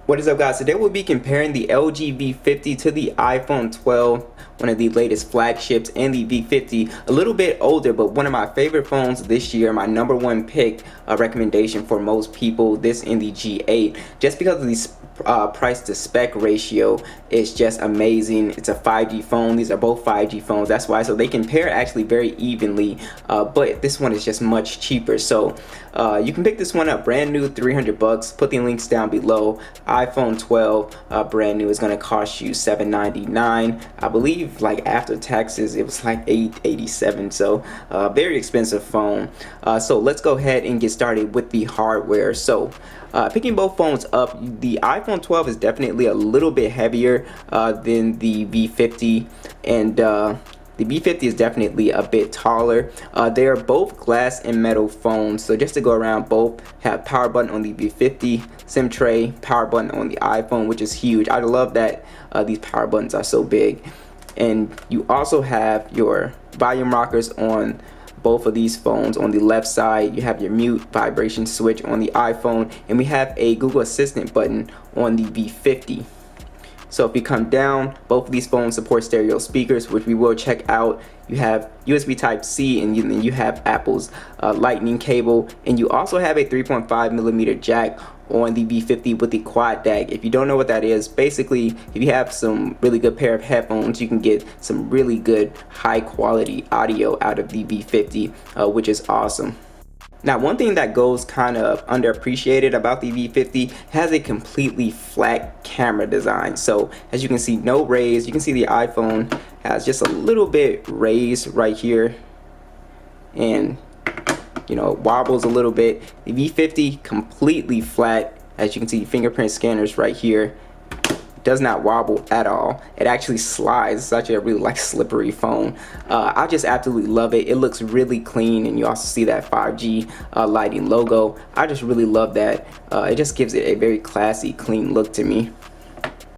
What is up, guys? Today we'll be comparing the LG V50 to the iPhone 12, one of the latest flagships, and the V50, a little bit older, but one of my favorite phones this year, my #1 pick, recommendation for most people, this in the G8, just because of the price to spec ratio is just amazing. It's a 5G phone. These are both 5G phones, that's why. So they compare actually very evenly, but this one is just much cheaper. So you can pick this one up brand new, 300 bucks. Put the links down below. iPhone 12 brand new is going to cost you $799. I believe like after taxes it was like $887. So very expensive phone. So let's go ahead and get started with the hardware. So picking both phones up, the iPhone 12 is definitely a little bit heavier than the V50, and the V50 is definitely a bit taller. They are both glass and metal phones. So just to go around, both have power button on the V50, SIM tray, power button on the iPhone, which is huge. I love that these power buttons are so big. And you also have your volume rockers on both of these phones. On the left side, you have your mute vibration switch on the iPhone, and we have a Google Assistant button on the V50. So if you come down, both of these phones support stereo speakers, which we will check out. You have USB Type-C, and then you have Apple's Lightning cable, and you also have a 3.5mm jack on the V50 with the quad DAC. If you don't know what that is, basically if you have some really good pair of headphones, you can get some really good high quality audio out of the V50, which is awesome. Now, one thing that goes kind of underappreciated about the V50 has a completely flat camera design. So as you can see, no raise. You can see the iPhone has just a little bit raised right here, and you know, wobbles a little bit. The V50 completely flat. As you can see, fingerprint scanners right here. Does not wobble at all. It actually slides. It's actually a really like slippery phone. I just absolutely love it. It looks really clean, and you also see that 5G lighting logo. I just really love that. It just gives it a very classy, clean look to me.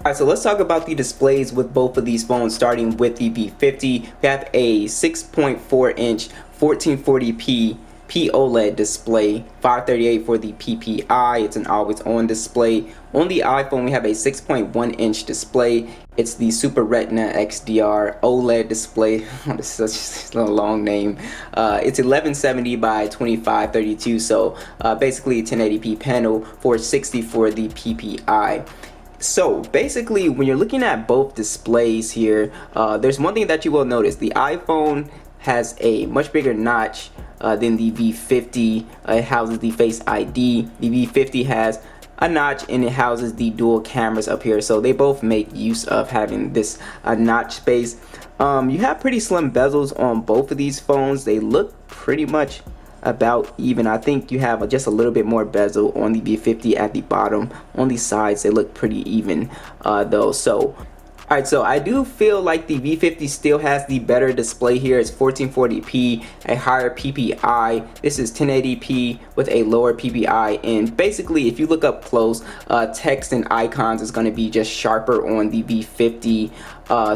Alright, so let's talk about the displays with both of these phones, starting with the V50. We have a 6.4-inch 1440p OLED display, 538 for the PPI. It's an always on display. On the iPhone, we have a 6.1-inch display. It's the Super Retina XDR OLED display. This is such a long name. It's 1170 by 2532, so basically a 1080p panel, 460 for the PPI. So basically, when you're looking at both displays here, there's one thing that you will notice. The iPhone has a much bigger notch than the V50. It houses the Face ID. The V50 has a notch, and it houses the dual cameras up here. So they both make use of having this notch space. You have pretty slim bezels on both of these phones. They look pretty much about even. I think you have just a little bit more bezel on the V50 at the bottom. On the sides, they look pretty even though. So alright, so I do feel like the V50 still has the better display here. It's 1440p, a higher PPI. This is 1080p with a lower PPI, and basically if you look up close, text and icons is going to be just sharper on the V50.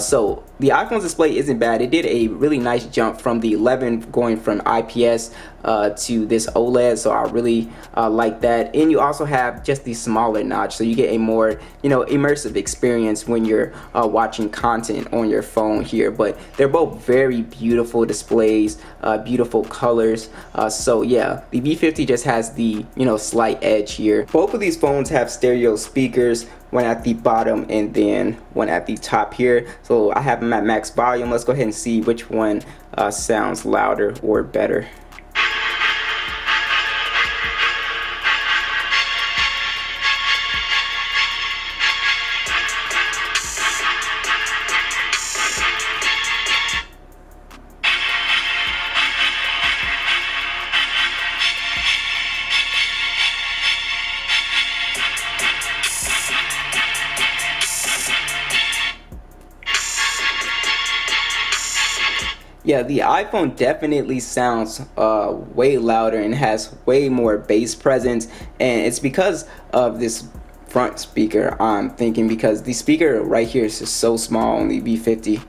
So the iPhone's display isn't bad. It did a really nice jump from the 11 going from IPS to this OLED, so I really like that. And you also have just the smaller notch, so you get a more, you know, immersive experience when you're watching content on your phone here. But they're both very beautiful displays, beautiful colors. So yeah, the V50 just has the, you know, slight edge here. Both of these phones have stereo speakers, one at the bottom and then one at the top here. So I have them at max volume. Let's go ahead and see which one sounds louder or better. Yeah, the iPhone definitely sounds way louder and has way more bass presence, and it's because of this front speaker, I'm thinking, because the speaker right here is just so small on the V50.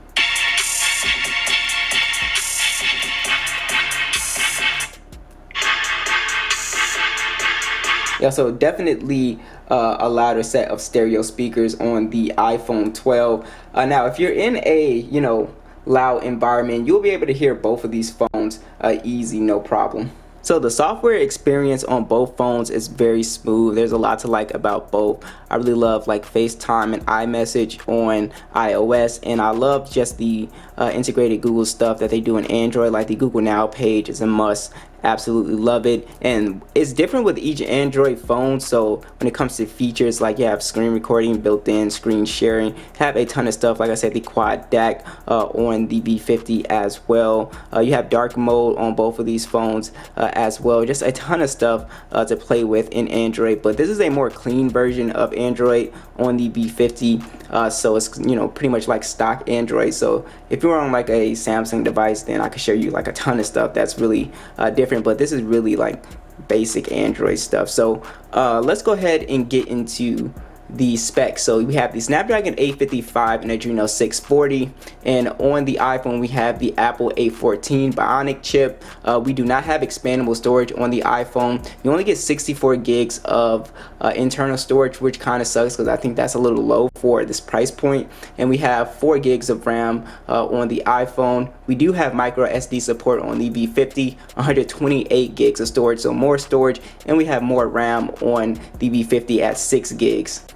Yeah, so definitely a louder set of stereo speakers on the iPhone 12. Now, if you're in a, loud environment, you'll be able to hear both of these phones easy, no problem. So the software experience on both phones is very smooth. There's a lot to like about both. I really love like FaceTime and iMessage on iOS, and I love just the integrated Google stuff that they do in Android, like the Google Now page is a must. Absolutely love it, and it's different with each Android phone. So when it comes to features, like you have screen recording built in, screen sharing, have a ton of stuff. Like I said, the quad DAC on the V50 as well. You have dark mode on both of these phones as well. Just a ton of stuff to play with in Android, but this is a more clean version of Android on the V50. So it's pretty much like stock Android. So if you're on like a Samsung device, then I could show you like a ton of stuff that's really different, but this is really like basic Android stuff. So let's go ahead and get into the specs. So we have the Snapdragon 855 and Adreno 640, and on the iPhone we have the Apple A14 Bionic chip. We do not have expandable storage on the iPhone. You only get 64 gigs of internal storage, which kind of sucks because I think that's a little low for this price point. And we have 4 gigs of RAM on the iPhone. We do have micro SD support on the V50, 128 gigs of storage, so more storage, and we have more RAM on the V50 at 6 gigs.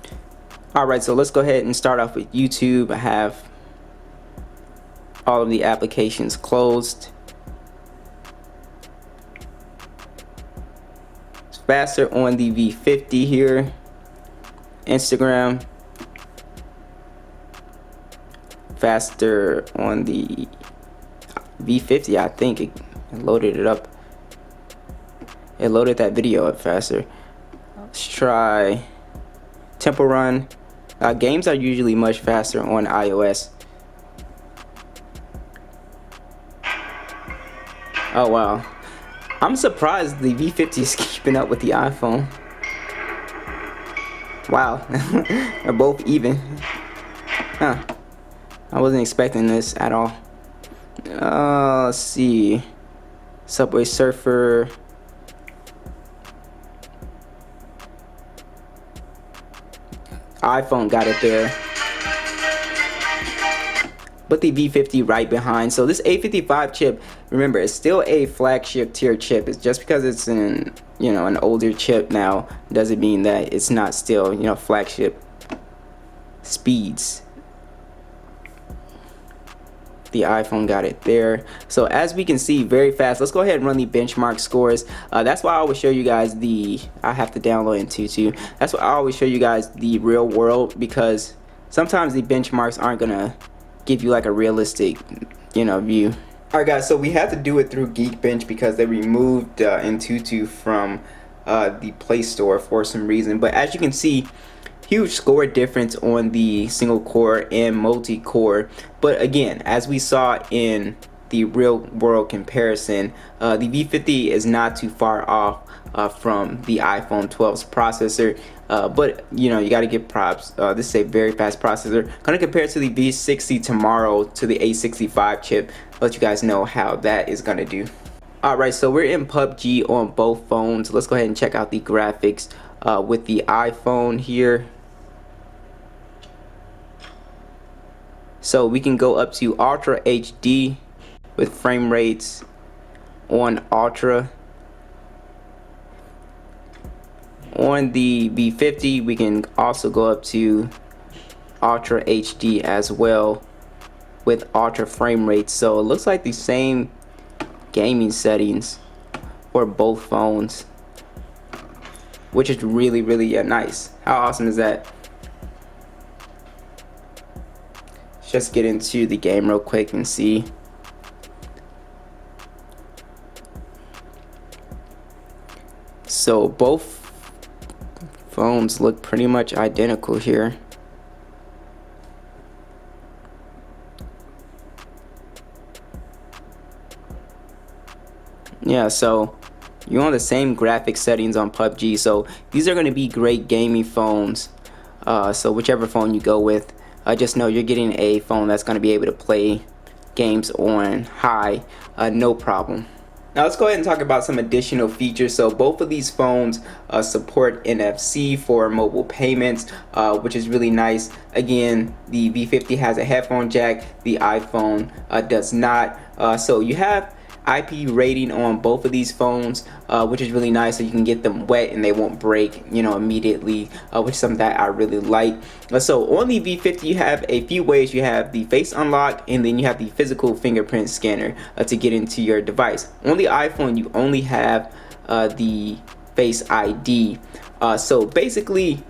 Alright, so let's go ahead and start off with YouTube. I have all of the applications closed. It's faster on the V50 here. Instagram. Faster on the V50, I think it loaded it up. It loaded that video up faster. Let's try Temple Run. Games are usually much faster on iOS. Oh wow, I'm surprised the V50 is keeping up with the iPhone. Wow, they're both even. Huh, I wasn't expecting this at all. Let's see. Subway Surfer. iPhone got it there, but the V50 right behind. So this A55 chip, remember, it's still a flagship tier chip. It's just because it's an older chip now doesn't mean that it's not still flagship speeds. The iPhone got it there. So as we can see, very fast. Let's go ahead and run the benchmark scores. That's why I always show you guys I have to download into too. That's why I always show you guys the real world, because sometimes the benchmarks aren't gonna give you like a realistic view. Alright guys, so we had to do it through Geekbench because they removed Intuitu from the Play Store for some reason. But as you can see, huge score difference on the single core and multi-core. But again, as we saw in the real world comparison, the V50 is not too far off from the iPhone 12's processor. But you got to give props. This is a very fast processor. Gonna compare to the V60 tomorrow to the A65 chip. Let you guys know how that is gonna do. Alright, so we're in PUBG on both phones. Let's go ahead and check out the graphics with the iPhone here. So we can go up to Ultra HD with frame rates on Ultra. On the V50, we can also go up to Ultra HD as well with Ultra frame rates. So it looks like the same gaming settings for both phones, which is really nice. How awesome is that? Just get into the game real quick and see. So both phones look pretty much identical here. Yeah, so you're on the same graphic settings on PUBG. So these are going to be great gaming phones. So whichever phone you go with, just know you're getting a phone that's going to be able to play games on high, no problem. Now let's go ahead and talk about some additional features. So both of these phones support NFC for mobile payments, which is really nice. Again, the V50 has a headphone jack, the iPhone does not. So you have IP rating on both of these phones, which is really nice, so you can get them wet and they won't break, immediately, which is something that I really like. So on the V50, you have a few ways. You have the face unlock, and then you have the physical fingerprint scanner to get into your device. On the iPhone, you only have the Face ID. So basically,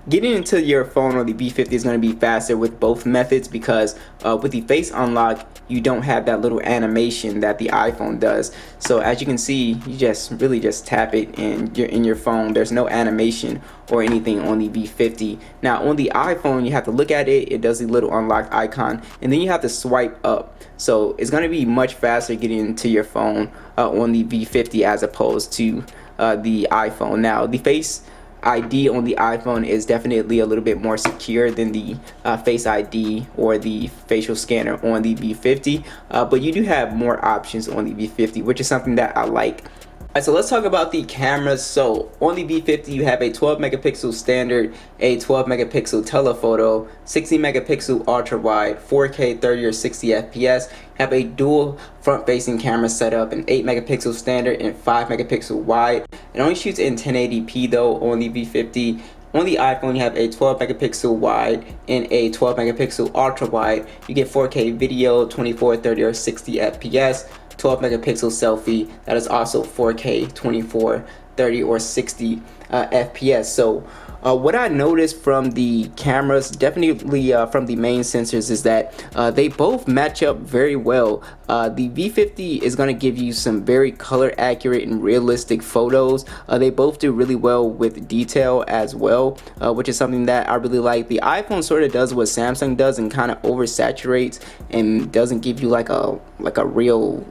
getting into your phone or the V50 is going to be faster with both methods, because with the face unlock, you don't have that little animation that the iPhone does. So as you can see, you just really just tap it and you're in your phone. There's no animation or anything on the V50. Now on the iPhone, you have to look at it. It does the little unlock icon, and then you have to swipe up. So it's going to be much faster getting into your phone on the V50 as opposed to the iPhone. Now the Face ID on the iPhone is definitely a little bit more secure than the Face ID or the facial scanner on the V50, but you do have more options on the V50, which is something that I like. Alright, so let's talk about the cameras. So on the V50, you have a 12 megapixel standard, a 12 megapixel telephoto, 60 megapixel ultra wide, 4K 30 or 60 FPS. Have a dual front facing camera setup, an 8 megapixel standard and 5 megapixel wide. It only shoots in 1080p though on the V50. On the iPhone, you have a 12 megapixel wide and a 12 megapixel ultra wide. You get 4K video, 24, 30 or 60 FPS. 12 megapixel selfie, that is also 4K, 24, 30 or 60 FPS. So what I noticed from the cameras, definitely from the main sensors, is that they both match up very well. The V50 is going to give you some very color accurate and realistic photos. They both do really well with detail as well, which is something that I really like. The iPhone sort of does what Samsung does and kind of oversaturates and doesn't give you like a real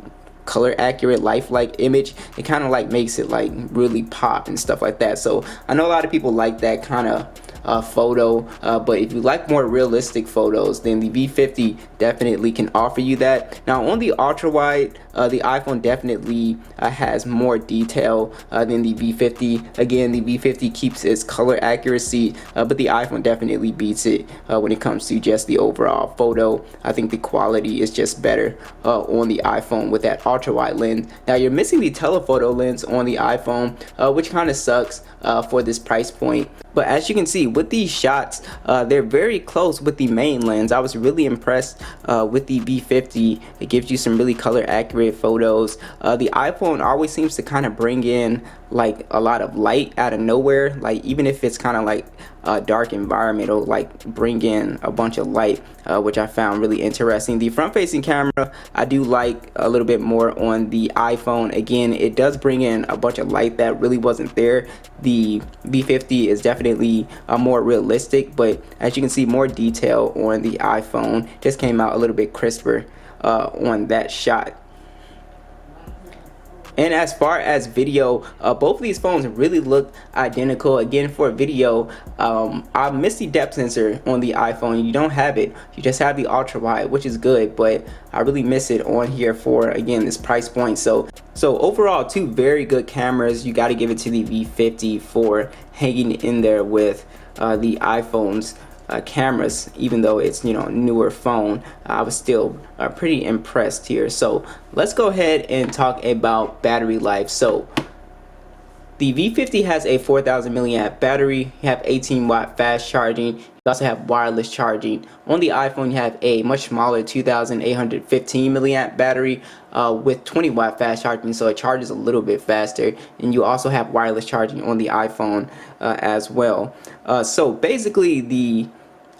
color accurate lifelike image. It kind of like makes it like really pop and stuff like that. So I know a lot of people like that kind of photo, but if you like more realistic photos, then the V50 definitely can offer you that. Now on the ultra wide, the iPhone definitely has more detail than the V50. Again, the V50 keeps its color accuracy, but the iPhone definitely beats it when it comes to just the overall photo. I think the quality is just better on the iPhone with that ultra wide lens. Now you're missing the telephoto lens on the iPhone, which kind of sucks for this price point. But as you can see with these shots, they're very close with the main lens. I was really impressed with the V50. It gives you some really color accurate photos. The iPhone always seems to kind of bring in like a lot of light out of nowhere. Like even if it's kind of like a dark environment, it'll like bring in a bunch of light, which I found really interesting. The front facing camera I do like a little bit more on the iPhone. Again, it does bring in a bunch of light that really wasn't there. The V50 is definitely more realistic, but as you can see, more detail on the iPhone. Just came out a little bit crisper on that shot. And as far as video, both of these phones really look identical. Again, for video, I miss the depth sensor on the iPhone. You don't have it. You just have the ultra wide, which is good, but I really miss it on here for, again, this price point. So overall, two very good cameras. You got to give it to the V50 for hanging in there with the iPhone's cameras. Even though it's newer phone, I was still pretty impressed here. So let's go ahead and talk about battery life. So the V50 has a 4000 milliamp battery. You have 18-watt fast charging. You also have wireless charging. On the iPhone, you have a much smaller 2815 milliamp battery with 20-watt fast charging, so it charges a little bit faster. And you also have wireless charging on the iPhone as well. So basically, the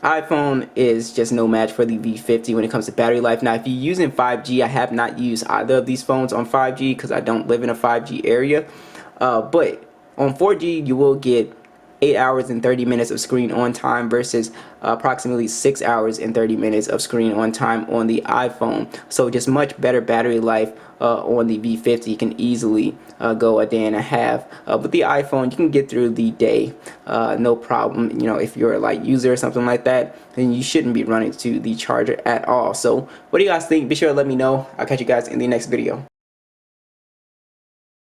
iPhone is just no match for the V50 when it comes to battery life. Now, if you're using 5G, I have not used either of these phones on 5G because I don't live in a 5G area. But on 4G, you will get 8 hours and 30 minutes of screen on time versus approximately 6 hours and 30 minutes of screen on time on the iPhone. So just much better battery life on the V50. You can easily go a day and a half. With the iPhone, you can get through the day no problem. If you're a light user or something like that, then you shouldn't be running to the charger at all. So what do you guys think? Be sure to let me know. I'll catch you guys in the next video.